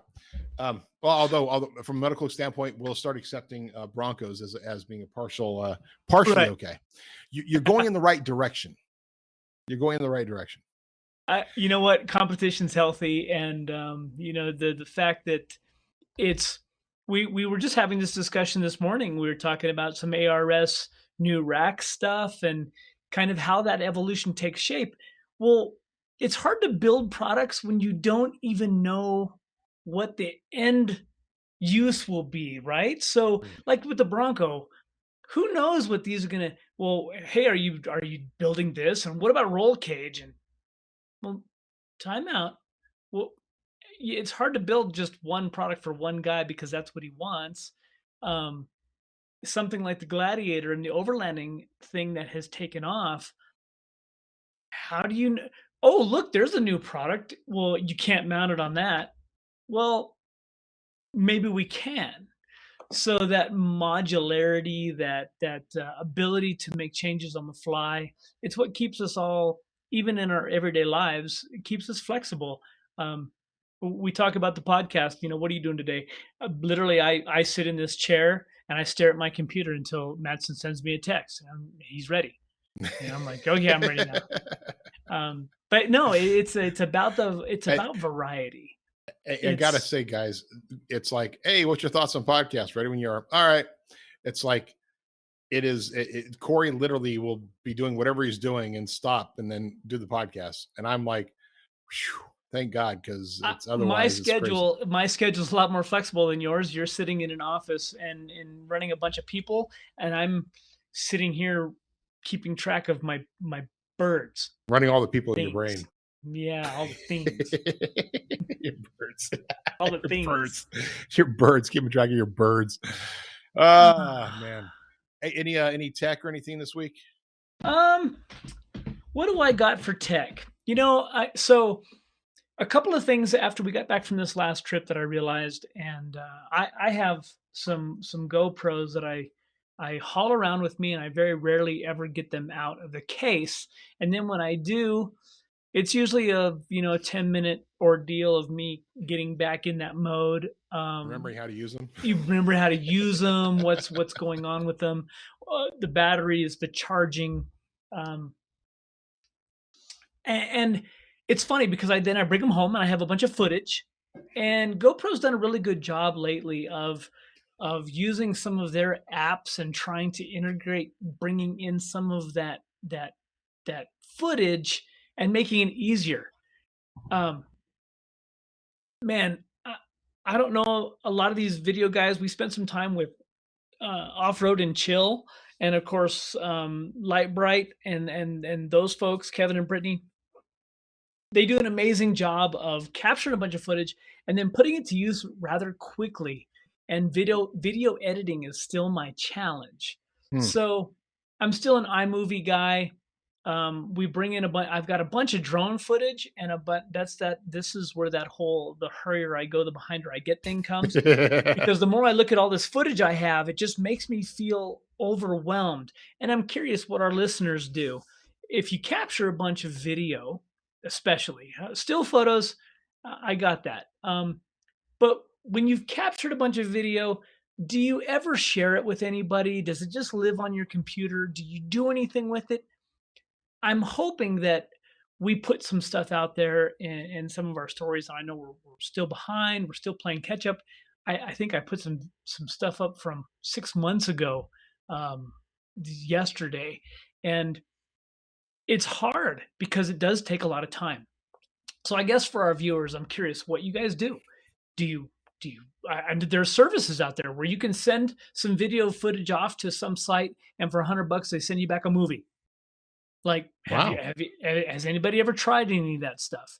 Well, although from a medical standpoint, we'll start accepting Broncos as being a partially right. Okay. You're going in the right direction. You're going in the right direction. You know what? Competition's healthy, and you know, the fact that we were just having this discussion this morning. We were talking about some ARS new rack stuff and kind of how that evolution takes shape. Well, it's hard to build products when you don't even know what the end use will be, right? So like with the Bronco, who knows what these are gonna, well, hey, are you building this? And what about roll cage? And well, time out. Well, it's hard to build just one product for one guy because that's what he wants. Something like the Gladiator and the overlanding thing that has taken off. How do you know? Oh, look, there's a new product. Well, you can't mount it on that. Well, maybe we can. So that modularity, that ability to make changes on the fly, it's what keeps us all, even in our everyday lives, it keeps us flexible. We talk about the podcast, you know, what are you doing today? Literally, I sit in this chair and I stare at my computer until Matson sends me a text. And he's ready. And I'm like, oh yeah, I'm ready now. But no, it's about variety. I gotta say, guys, it's like, hey, what's your thoughts on podcasts? Ready when you're all right. It's like Corey literally will be doing whatever he's doing and stop and then do the podcast. And I'm like, whew, thank God, because it's otherwise my schedule's a lot more flexible than yours. You're sitting in an office and running a bunch of people, and I'm sitting here keeping track of my birds. Running all the people in your brain. Yeah, all the things. Your birds. All the things. Birds. Your birds. Keeping track of your birds. Oh, man. Hey, any tech or anything this week? What do I got for tech? You know, so a couple of things after we got back from this last trip that I realized, and I have some GoPros that I haul around with me, and I very rarely ever get them out of the case. And then when I do, it's usually a 10-minute ordeal of me getting back in that mode. Remembering how to use them. You remember how to use them, what's going on with them. The batteries, the charging. And it's funny because I bring them home and I have a bunch of footage. And GoPro's done a really good job lately of using some of their apps and trying to integrate, bringing in some of that footage and making it easier. Man, I don't know a lot of these video guys. We spent some time with Off-Road and Chill, and of course Light Bright and those folks, Kevin and Brittany, they do an amazing job of capturing a bunch of footage and then putting it to use rather quickly. And video editing is still my challenge. So I'm still an iMovie guy. We bring in I've got a bunch of drone footage and this is where that whole, the hurrier I go, the behinder I get thing comes. Because the more I look at all this footage I have, it just makes me feel overwhelmed. And I'm curious what our listeners do. If you capture a bunch of video, especially still photos, I got that. But when you've captured a bunch of video, do you ever share it with anybody? Does it just live on your computer? Do you do anything with it? I'm hoping that we put some stuff out there in some of our stories. I know we're still behind. We're still playing catch up. I think I put some stuff up from 6 months ago yesterday. And it's hard because it does take a lot of time. So I guess for our viewers, I'm curious what you guys do. There are services out there where you can send some video footage off to some site, and for $100 they send you back a movie. Like, has anybody ever tried any of that stuff?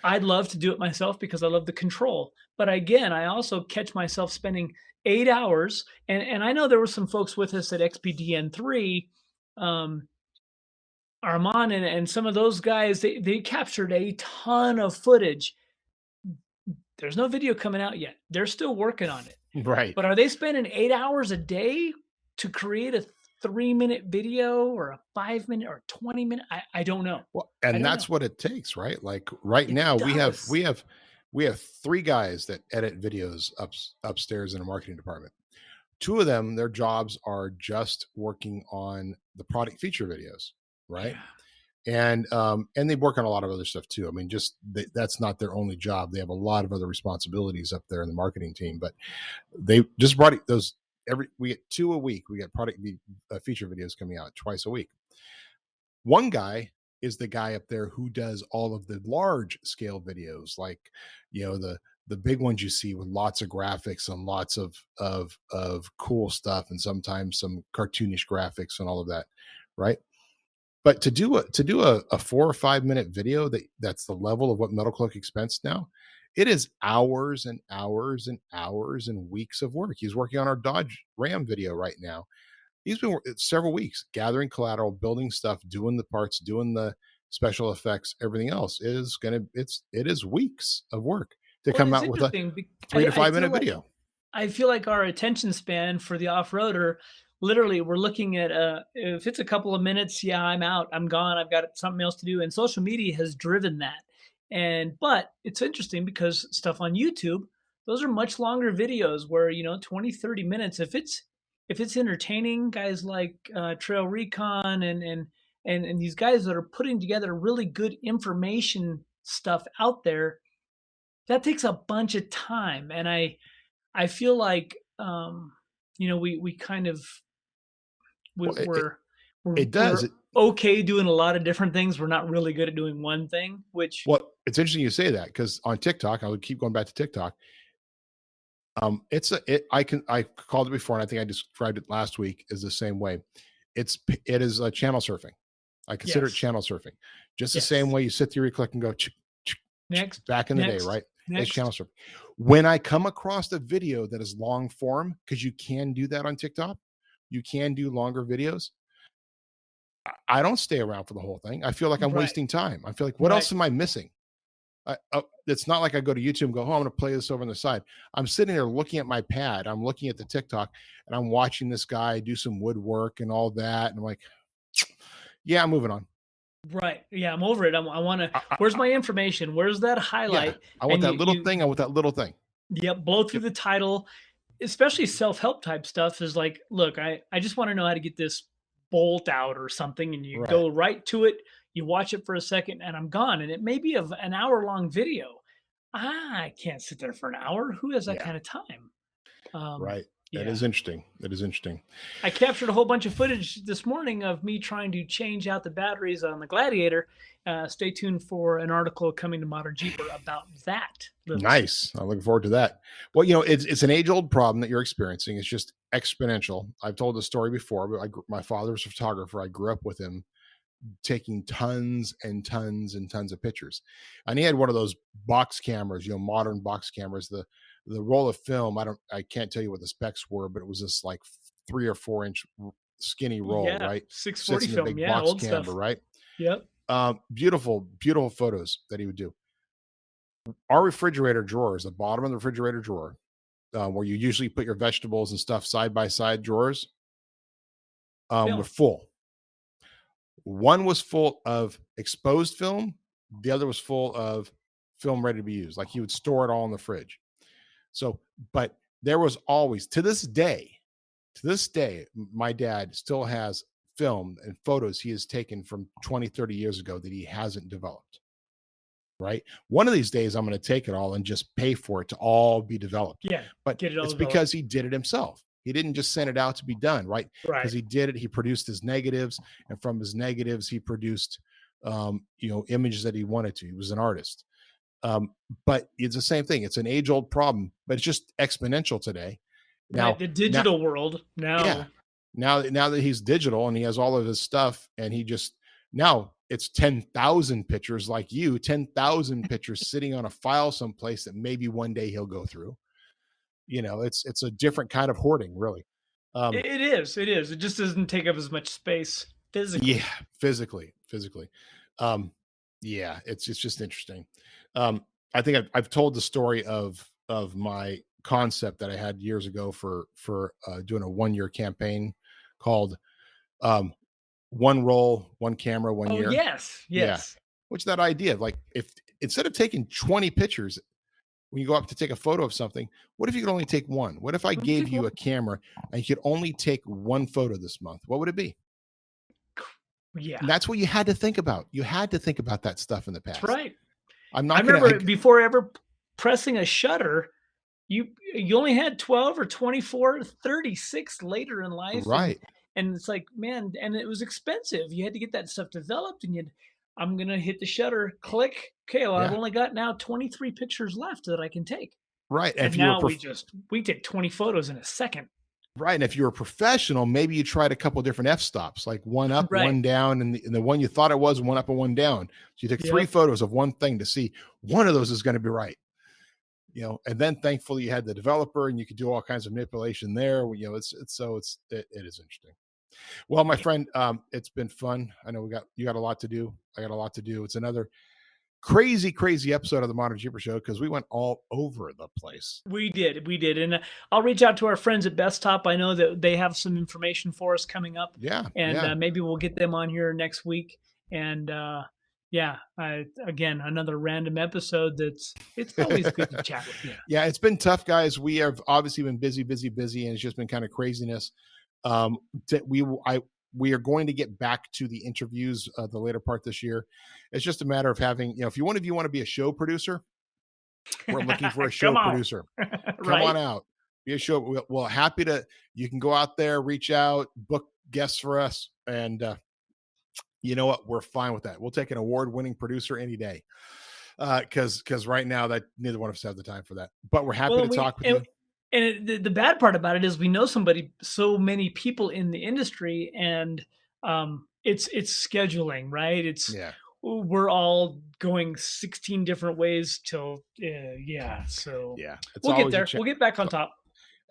I'd love to do it myself because I love the control. But again, I also catch myself spending 8 hours, and I know there were some folks with us at XPDN3, Armand and some of those guys, they captured a ton of footage. There's no video coming out yet. They're still working on it. Right. But are they spending 8 hours a day to create a 3-minute video or a 5-minute or 20-minute? I don't know. Well, and that's what it takes, right? Like right now we have 3 guys that edit videos upstairs in a marketing department. 2 of them, their jobs are just working on the product feature videos, right? Yeah. And they work on a lot of other stuff too. I mean, that's not their only job. They have a lot of other responsibilities up there in the marketing team, but they just brought those we get 2 a week. We get product feature videos coming out twice a week. One guy is the guy up there who does all of the large scale videos, like, you know, the big ones you see with lots of graphics and lots of cool stuff, and sometimes some cartoonish graphics and all of that, right? But to do a 4 or 5 minute video that's the level of what MetalCloak expensed now, it is hours and hours and hours and weeks of work. He's working on our Dodge Ram video right now. He's been several weeks gathering collateral, building stuff, doing the parts, doing the special effects, everything else. It is weeks of work to come out with a 3 to 5 minute video. I feel like our attention span for the off-roader, literally we're looking at if it's a couple of minutes, yeah, I'm out, I'm gone, I've got something else to do. And social media has driven that. But it's interesting because stuff on YouTube, those are much longer videos where, 20, 30 minutes. If it's entertaining, guys like Trail Recon and these guys that are putting together really good information stuff out there, that takes a bunch of time. And I feel like, we kind of, we're okay doing a lot of different things. We're not really good at doing one thing, which. Well, it's interesting you say that, because on TikTok, I would keep going back to TikTok. I called it before, and I think I described it last week as the same way. It is channel surfing. I consider it channel surfing. Just the same way you sit there, you click and go next back in the day, right? It's channel surfing. When I come across a video that is long form, because you can do that on TikTok, you can do longer videos. I don't stay around for the whole thing. I feel like I'm wasting time. I feel like, what else am I missing? It's not like I go to YouTube and go, oh, I'm going to play this over on the side. I'm sitting there looking at my pad. I'm looking at the TikTok, and I'm watching this guy do some woodwork and all that. And I'm like, yeah, I'm moving on. Right. Yeah, I'm over it. I want to, where's my information? Where's that highlight? Yeah, I want that little thing. I want that little thing. Yep. Blow through the title, especially self-help type stuff is like, look, I just want to know how to get this bolt out or something. And you go right to it. You watch it for a second and I'm gone. And it may be an hour-long video. I can't sit there for an hour. Who has that kind of time? Right. It is interesting. It is interesting. I captured a whole bunch of footage this morning of me trying to change out the batteries on the Gladiator. Stay tuned for an article coming to Modern Jeeper about that. Nice. I'm looking forward to that. Well, it's an age-old problem that you're experiencing. It's just exponential. I've told the story before, but my father was a photographer. I grew up with him taking tons and tons and tons of pictures. And he had one of those box cameras, modern box cameras. The roll of film, I can't tell you what the specs were, but it was this like 3 or 4 inch skinny roll, right? 640 film, box old camera, stuff. right? Yep. Beautiful photos that he would do. Our refrigerator drawers, the bottom of the refrigerator drawer, where you usually put your vegetables and stuff side by side drawers, were full. One was full of exposed film. The other was full of film ready to be used. Like he would store it all in the fridge. So, but there was always, to this day, my dad still has film and photos he has taken from 20, 30 years ago that he hasn't developed. Right. One of these days, I'm going to take it all and just pay for it to all be developed. Yeah. But it's because he did it himself. He didn't just send it out to be done. Right. Because he did it. He produced his negatives, and from his negatives, he produced, images that he wanted to. He was an artist. But it's the same thing. It's an age-old problem, but it's just exponential today. Now, the digital world now. Yeah. Now that he's digital and he has all of his stuff, and now it's 10,000 pictures like you, 10,000 pictures sitting on a file someplace that maybe one day he'll go through. It's a different kind of hoarding, really. It is. It just doesn't take up as much space physically. Yeah, physically. Yeah, it's just interesting. I think I've told the story of my concept that I had years ago for doing a 1-year campaign called One Roll, One Camera, 1 Year. Yes. Yeah. Which that idea of like, if instead of taking 20 pictures when you go up to take a photo of something, what if you could only take one? What if I gave you a camera and you could only take one photo this month? What would it be? Yeah. And that's what you had to think about. You had to think about that stuff in the past. That's right. I remember before ever pressing a shutter, you only had 12 or 24, 36 later in life. Right. And it's like, man, and it was expensive. You had to get that stuff developed, and I'm going to hit the shutter, click. Okay, well, I've only got now 23 pictures left that I can take. Right. And now we take 20 photos in a second. Right. And if you're a professional, maybe you tried a couple of different f-stops, like one up, one down, and the one you thought it was, one up and one down. So you took 3 photos of one thing to see one of those is going to be right. And then thankfully you had the developer and you could do all kinds of manipulation there. It is interesting. Well, my friend, it's been fun. I know you got a lot to do. I got a lot to do. It's another crazy episode of the Modern Jeeper Show because we went all over the place. We did. And I'll reach out to our friends at Bestop. I know that they have some information for us coming up. Yeah. And maybe we'll get them on here next week. And again, another random episode it's always good to chat with you. Yeah, it's been tough, guys. We have obviously been busy, and it's just been kind of craziness. We are going to get back to the interviews the later part this year. It's just a matter of having, if you want to be a show producer, we're looking for a show producer. Come on out. Be a show. Well, you can go out there, reach out, book guests for us. And you know what? We're fine with that. We'll take an award-winning producer any day. Because right now that neither one of us have the time for that, but we're happy to talk with you. And the bad part about it is we know so many people in the industry, and it's scheduling, right? We're all going 16 different ways till So we'll get there. We'll get back on top.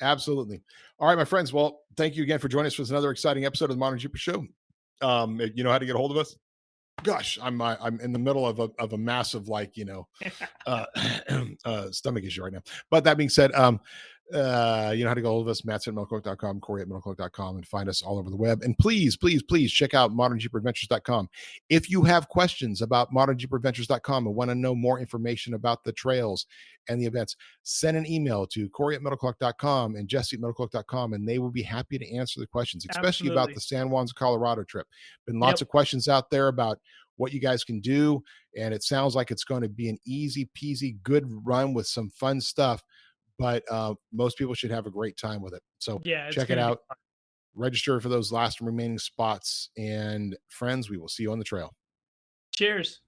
Absolutely. All right, my friends. Well, thank you again for joining us for another exciting episode of the Modern Jeeper Show. You know how to get a hold of us? Gosh, I'm in the middle of a massive stomach issue right now. But that being said, you know how to get hold of us, Matson at MetalCloak.com, Corey at MetalCloak.com, and find us all over the web. And please check out ModernJeeperAdventures.com. If you have questions about ModernJeeperAdventures.com and want to know more information about the trails and the events, send an email to Corey at MetalCloak.com and Jessy at MetalCloak.com, and they will be happy to answer the questions, especially about the San Juans, Colorado trip. Been lots of questions out there about what you guys can do, and it sounds like it's going to be an easy peasy good run with some fun stuff. but most people should have a great time with it. So Yeah, it's check it gonna be out. fun. Register for those last remaining spots, and friends, we will see you on the trail. Cheers.